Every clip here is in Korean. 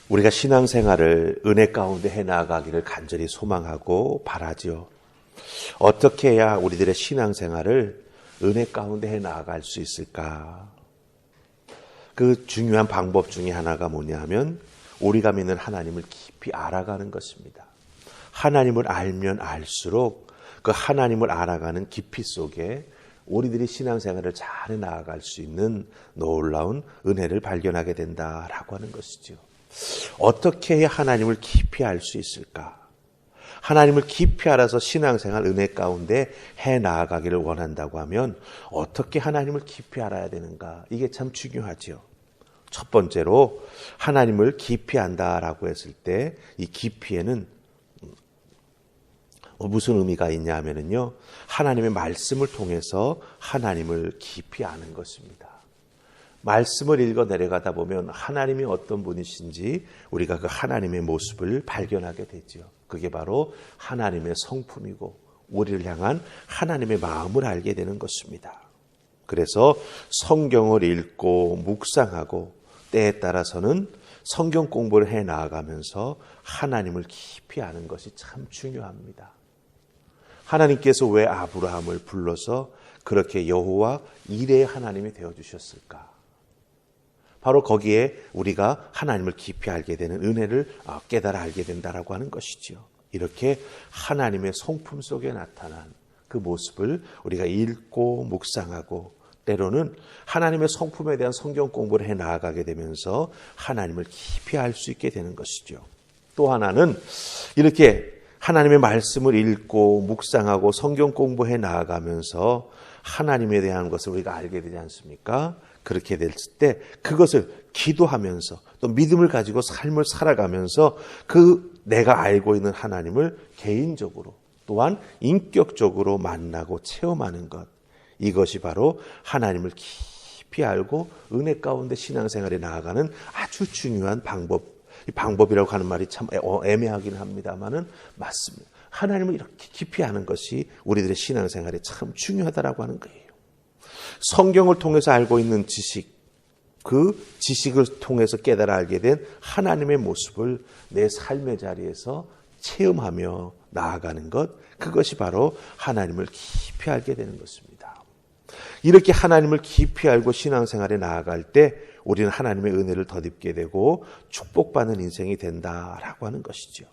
우리가 신앙생활을 은혜 가운데 해나가기를 간절히 소망하고 바라지요. 어떻게 해야 우리들의 신앙생활을 은혜 가운데 해나갈 수 있을까? 그 중요한 방법 중에 하나가 뭐냐 하면 우리가 믿는 하나님을 깊이 알아가는 것입니다. 하나님을 알면 알수록 그 하나님을 알아가는 깊이 속에 우리들이 신앙생활을 잘 나아갈 수 있는 놀라운 은혜를 발견하게 된다라고 하는 것이죠. 어떻게 해야 하나님을 깊이 알 수 있을까? 하나님을 깊이 알아서 신앙생활 은혜 가운데 해 나아가기를 원한다고 하면 어떻게 하나님을 깊이 알아야 되는가? 이게 참 중요하죠. 첫 번째로 하나님을 깊이 안다라고 했을 때 이 깊이에는 무슨 의미가 있냐 하면요. 하나님의 말씀을 통해서 하나님을 깊이 아는 것입니다. 말씀을 읽어 내려가다 보면 하나님이 어떤 분이신지 우리가 그 하나님의 모습을 발견하게 되죠. 그게 바로 하나님의 성품이고 우리를 향한 하나님의 마음을 알게 되는 것입니다. 그래서 성경을 읽고 묵상하고 때에 따라서는 성경 공부를 해 나아가면서 하나님을 깊이 아는 것이 참 중요합니다. 하나님께서 왜 아브라함을 불러서 그렇게 여호와 이레의 하나님이 되어주셨을까? 바로 거기에 우리가 하나님을 깊이 알게 되는 은혜를 깨달아 알게 된다라고 하는 것이죠. 이렇게 하나님의 성품 속에 나타난 그 모습을 우리가 읽고 묵상하고 때로는 하나님의 성품에 대한 성경 공부를 해 나아가게 되면서 하나님을 깊이 알 수 있게 되는 것이죠. 또 하나는 이렇게 하나님의 말씀을 읽고 묵상하고 성경 공부해 나아가면서 하나님에 대한 것을 우리가 알게 되지 않습니까? 그렇게 됐을 때 그것을 기도하면서 또 믿음을 가지고 삶을 살아가면서 그 내가 알고 있는 하나님을 개인적으로 또한 인격적으로 만나고 체험하는 것, 이것이 바로 하나님을 깊이 알고 은혜 가운데 신앙생활에 나아가는 아주 중요한 방법이라고 하는 말이 참 애매하긴 합니다만은 맞습니다. 하나님을 이렇게 깊이 아는 것이 우리들의 신앙생활에 참 중요하다라고 하는 거예요. 성경을 통해서 알고 있는 지식, 그 지식을 통해서 깨달아 알게 된 하나님의 모습을 내 삶의 자리에서 체험하며 나아가는 것, 그것이 바로 하나님을 깊이 알게 되는 것입니다. 이렇게 하나님을 깊이 알고 신앙생활에 나아갈 때 우리는 하나님의 은혜를 덧입게 되고 축복받는 인생이 된다라고 하는 것이죠.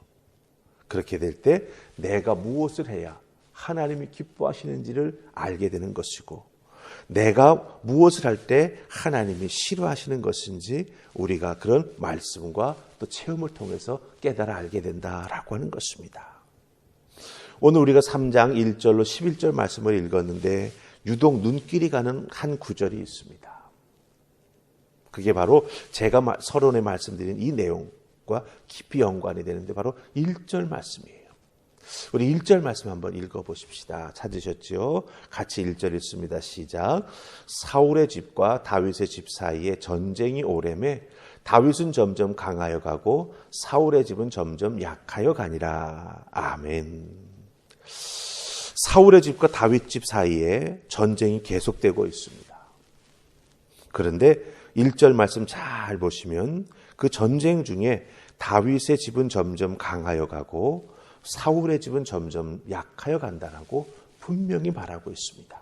그렇게 될 때 내가 무엇을 해야 하나님이 기뻐하시는지를 알게 되는 것이고 내가 무엇을 할 때 하나님이 싫어하시는 것인지 우리가 그런 말씀과 또 체험을 통해서 깨달아 알게 된다라고 하는 것입니다. 오늘 우리가 3장 1절로 11절 말씀을 읽었는데 유독 눈길이 가는 한 구절이 있습니다. 그게 바로 제가 서론에 말씀드린 이 내용과 깊이 연관이 되는데 바로 1절 말씀이에요. 우리 1절 말씀 한번 읽어보십시다. 찾으셨죠? 같이 1절 읽습니다. 시작. 사울의 집과 다윗의 집 사이에 전쟁이 오래매 다윗은 점점 강하여 가고 사울의 집은 점점 약하여 가니라. 아멘. 사울의 집과 다윗 집 사이에 전쟁이 계속되고 있습니다. 그런데 1절 말씀 잘 보시면 그 전쟁 중에 다윗의 집은 점점 강하여 가고 사울의 집은 점점 약하여 간다라고 분명히 말하고 있습니다.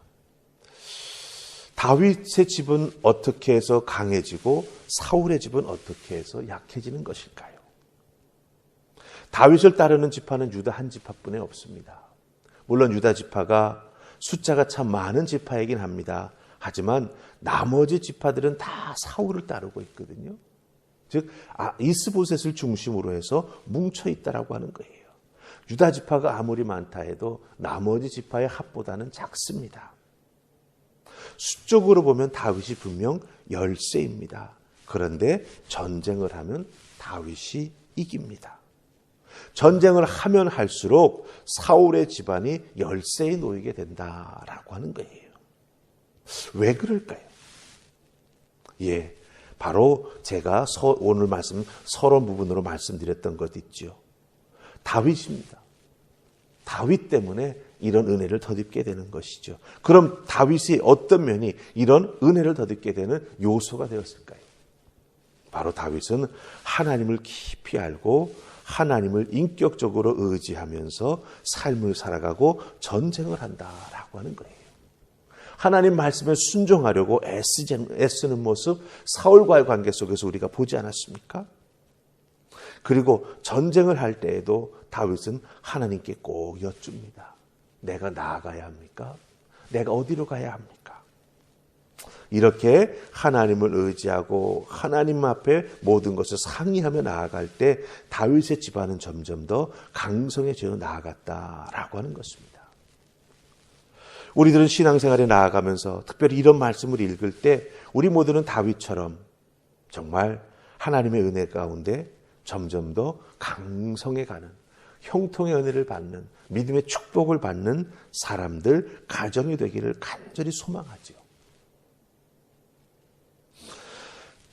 다윗의 집은 어떻게 해서 강해지고 사울의 집은 어떻게 해서 약해지는 것일까요? 다윗을 따르는 지파는 유다 한 지파뿐에 없습니다. 물론 유다 지파가 숫자가 참 많은 지파이긴 합니다. 하지만 나머지 지파들은 다 사울을 따르고 있거든요. 즉 이스보셋을 중심으로 해서 뭉쳐 있다라고 하는 거예요. 유다 지파가 아무리 많다 해도 나머지 지파의 합보다는 작습니다. 수적으로 보면 다윗이 분명 열세입니다. 그런데 전쟁을 하면 다윗이 이깁니다. 전쟁을 하면 할수록 사울의 집안이 열세에 놓이게 된다라고 하는 거예요. 왜 그럴까요? 예, 바로 제가 오늘 말씀 서론 부분으로 말씀드렸던 것 있죠. 다윗입니다. 다윗 때문에 이런 은혜를 덧입게 되는 것이죠. 그럼 다윗이 어떤 면이 이런 은혜를 덧입게 되는 요소가 되었을까요? 바로 다윗은 하나님을 깊이 알고 하나님을 인격적으로 의지하면서 삶을 살아가고 전쟁을 한다라고 하는 거예요. 하나님 말씀에 순종하려고 애쓰는 모습 사울과의 관계 속에서 우리가 보지 않았습니까? 그리고 전쟁을 할 때에도 다윗은 하나님께 꼭 여쭙니다. 내가 나아가야 합니까? 내가 어디로 가야 합니까? 이렇게 하나님을 의지하고 하나님 앞에 모든 것을 상의하며 나아갈 때 다윗의 집안은 점점 더 강성해져 나아갔다라고 하는 것입니다. 우리들은 신앙생활에 나아가면서 특별히 이런 말씀을 읽을 때 우리 모두는 다윗처럼 정말 하나님의 은혜 가운데 점점 더 강성해가는 형통의 은혜를 받는 믿음의 축복을 받는 사람들, 가정이 되기를 간절히 소망하죠.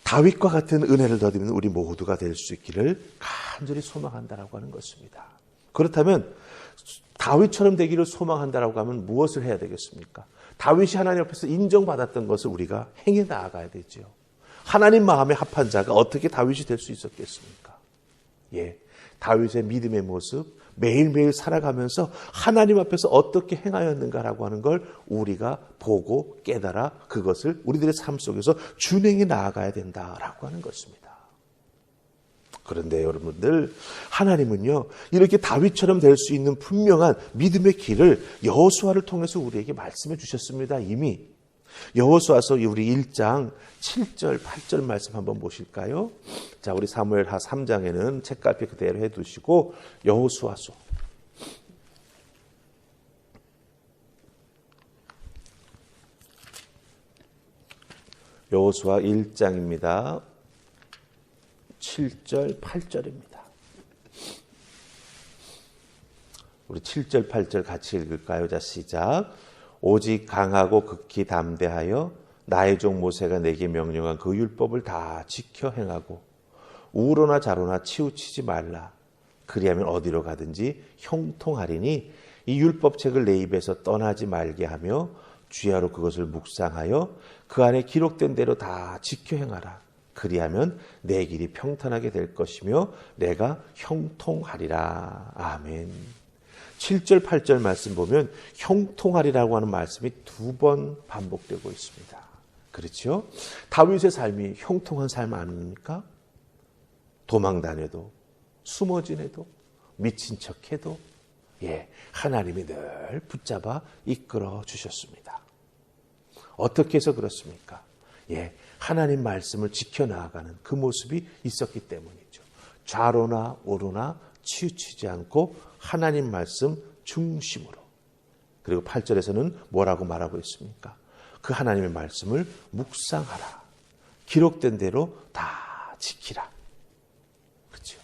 다윗과 같은 은혜를 더디는 우리 모두가 될 수 있기를 간절히 소망한다라고 하는 것입니다. 그렇다면 다윗처럼 되기를 소망한다라고 하면 무엇을 해야 되겠습니까? 다윗이 하나님 앞에서 인정받았던 것을 우리가 행해 나아가야 되죠. 하나님 마음에 합한 자가 어떻게 다윗이 될 수 있었겠습니까? 다윗의 믿음의 모습, 매일매일 살아가면서 하나님 앞에서 어떻게 행하였는가라고 하는 걸 우리가 보고 깨달아 그것을 우리들의 삶 속에서 준행해 나아가야 된다라고 하는 것입니다. 그런데 여러분들, 하나님은요, 이렇게 다윗처럼 될 수 있는 분명한 믿음의 길을 여호수아를 통해서 우리에게 말씀해 주셨습니다. 이미 여호수아서 우리 1장 7절 8절 말씀 한번 보실까요? 자, 우리 사무엘하 3장에는 책갈피 그대로 해두시고 여호수아서 여호수아 1장입니다. 7절 8절입니다. 우리 7절 8절 같이 읽을까요? 자, 시작. 오직 강하고 극히 담대하여 나의 종 모세가 내게 명령한 그 율법을 다 지켜 행하고 우로나 좌로나 치우치지 말라. 그리하면 어디로 가든지 형통하리니 이 율법책을 내 입에서 떠나지 말게 하며 주야로 그것을 묵상하여 그 안에 기록된 대로 다 지켜 행하라. 그리하면 내 길이 평탄하게 될 것이며 내가 형통하리라. 아멘. 7절 8절 말씀 보면 형통하리라고 하는 말씀이 2번 반복되고 있습니다. 그렇죠? 다윗의 삶이 형통한 삶 아닙니까? 도망 다녀도 숨어 지내도 미친 척해도 하나님이 늘 붙잡아 이끌어 주셨습니다. 어떻게 해서 그렇습니까? 하나님 말씀을 지켜나가는 그 모습이 있었기 때문이죠. 좌로나 우로나 치우치지 않고 하나님 말씀 중심으로. 그리고 8절에서는 뭐라고 말하고 있습니까? 그 하나님의 말씀을 묵상하라. 기록된 대로 다 지키라. 그렇죠?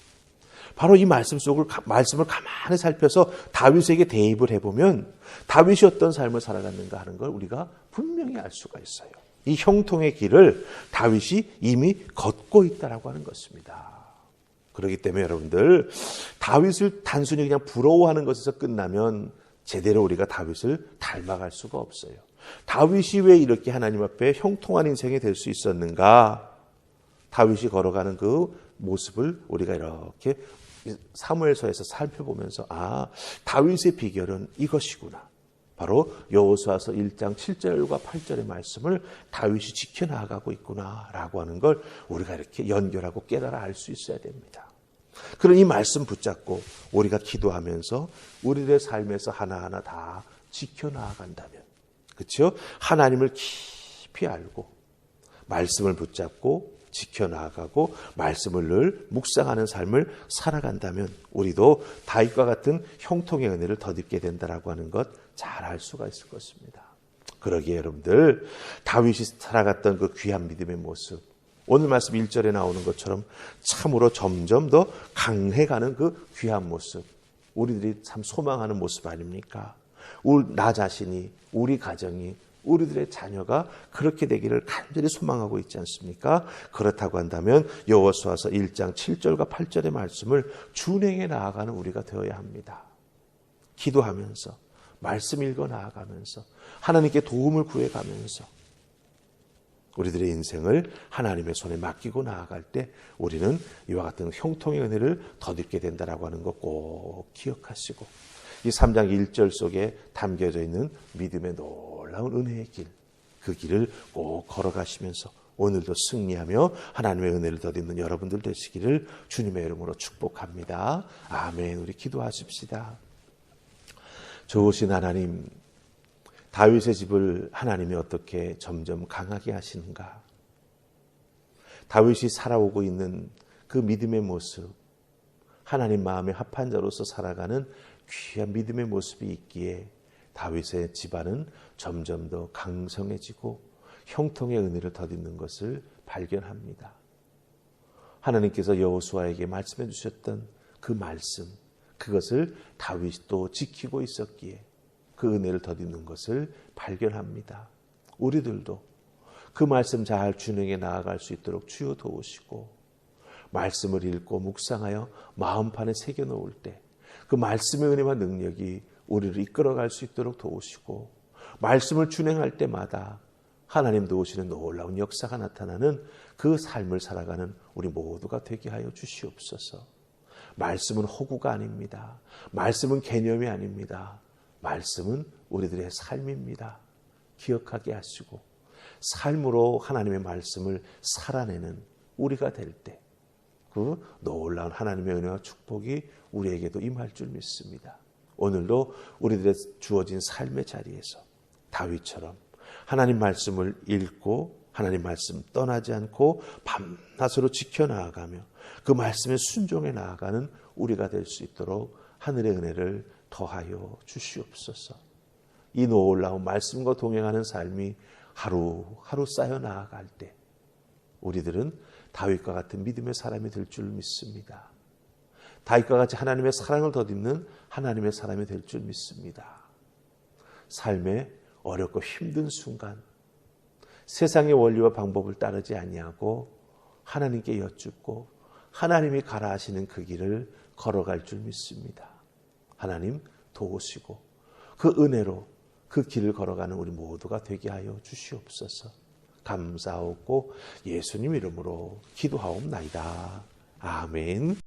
바로 이 말씀을 가만히 살펴서 다윗에게 대입을 해보면 다윗이 어떤 삶을 살아갔는가 하는 걸 우리가 분명히 알 수가 있어요. 이 형통의 길을 다윗이 이미 걷고 있다라고 하는 것입니다. 그렇기 때문에 여러분들, 다윗을 단순히 그냥 부러워하는 것에서 끝나면 제대로 우리가 다윗을 닮아갈 수가 없어요. 다윗이 왜 이렇게 하나님 앞에 형통한 인생이 될 수 있었는가? 다윗이 걸어가는 그 모습을 우리가 이렇게 사무엘서에서 살펴보면서 다윗의 비결은 이것이구나. 바로 여호수아서 1장 7절과 8절의 말씀을 다윗이 지켜나가고 있구나라고 하는 걸 우리가 이렇게 연결하고 깨달아 알 수 있어야 됩니다. 그런 이 말씀 붙잡고 우리가 기도하면서 우리의 삶에서 하나하나 다 지켜나간다면, 그렇죠? 하나님을 깊이 알고 말씀을 붙잡고 지켜나가고 말씀을 늘 묵상하는 삶을 살아간다면 우리도 다윗과 같은 형통의 은혜를 덧입게 된다라고 하는 것 잘 알 수가 있을 것입니다. 그러기에 여러분들, 다윗이 살아갔던 그 귀한 믿음의 모습, 오늘 말씀 1절에 나오는 것처럼 참으로 점점 더 강해가는 그 귀한 모습, 우리들이 참 소망하는 모습 아닙니까? 나 자신이, 우리 가정이, 우리들의 자녀가 그렇게 되기를 간절히 소망하고 있지 않습니까? 그렇다고 한다면 여호수아서 1장 7절과 8절의 말씀을 준행해 나아가는 우리가 되어야 합니다. 기도하면서, 말씀 읽어 나아가면서, 하나님께 도움을 구해가면서, 우리들의 인생을 하나님의 손에 맡기고 나아갈 때 우리는 이와 같은 형통의 은혜를 덧입게 된다라고 하는 것 꼭 기억하시고, 이 3장 1절 속에 담겨져 있는 믿음의 놀라운 은혜의 길, 그 길을 꼭 걸어가시면서 오늘도 승리하며 하나님의 은혜를 덧입는 여러분들 되시기를 주님의 이름으로 축복합니다. 아멘. 우리 기도하십시다. 좋으신 하나님, 다윗의 집을 하나님이 어떻게 점점 강하게 하시는가? 다윗이 살아오고 있는 그 믿음의 모습, 하나님 마음에 합한 자로서 살아가는 귀한 믿음의 모습이 있기에 다윗의 집안은 점점 더 강성해지고 형통의 은혜를 덧입는 것을 발견합니다. 하나님께서 여호수아에게 말씀해 주셨던 그 말씀, 그것을 다윗도 지키고 있었기에 그 은혜를 덧입는 것을 발견합니다. 우리들도 그 말씀 잘 준행해 나아갈 수 있도록 주여 도우시고, 말씀을 읽고 묵상하여 마음판에 새겨놓을 때 그 말씀의 은혜와 능력이 우리를 이끌어갈 수 있도록 도우시고, 말씀을 준행할 때마다 하나님 도우시는 놀라운 역사가 나타나는 그 삶을 살아가는 우리 모두가 되게 하여 주시옵소서. 말씀은 호구가 아닙니다. 말씀은 개념이 아닙니다. 말씀은 우리들의 삶입니다. 기억하게 하시고 삶으로 하나님의 말씀을 살아내는 우리가 될 때 그 놀라운 하나님의 은혜와 축복이 우리에게도 임할 줄 믿습니다. 오늘도 우리들의 주어진 삶의 자리에서 다윗처럼 하나님 말씀을 읽고 하나님 말씀 떠나지 않고 밤낮으로 지켜나가며 그 말씀에 순종해 나아가는 우리가 될 수 있도록 하늘의 은혜를 더하여 주시옵소서. 이 놀라운 말씀과 동행하는 삶이 하루하루 쌓여 나아갈 때 우리들은 다윗과 같은 믿음의 사람이 될 줄 믿습니다. 다윗과 같이 하나님의 사랑을 덧입는 하나님의 사람이 될 줄 믿습니다. 삶의 어렵고 힘든 순간 세상의 원리와 방법을 따르지 아니하고 하나님께 여쭙고 하나님이 가라 하시는 그 길을 걸어갈 줄 믿습니다. 하나님 도우시고 그 은혜로 그 길을 걸어가는 우리 모두가 되게 하여 주시옵소서. 감사하고 예수님 이름으로 기도하옵나이다. 아멘.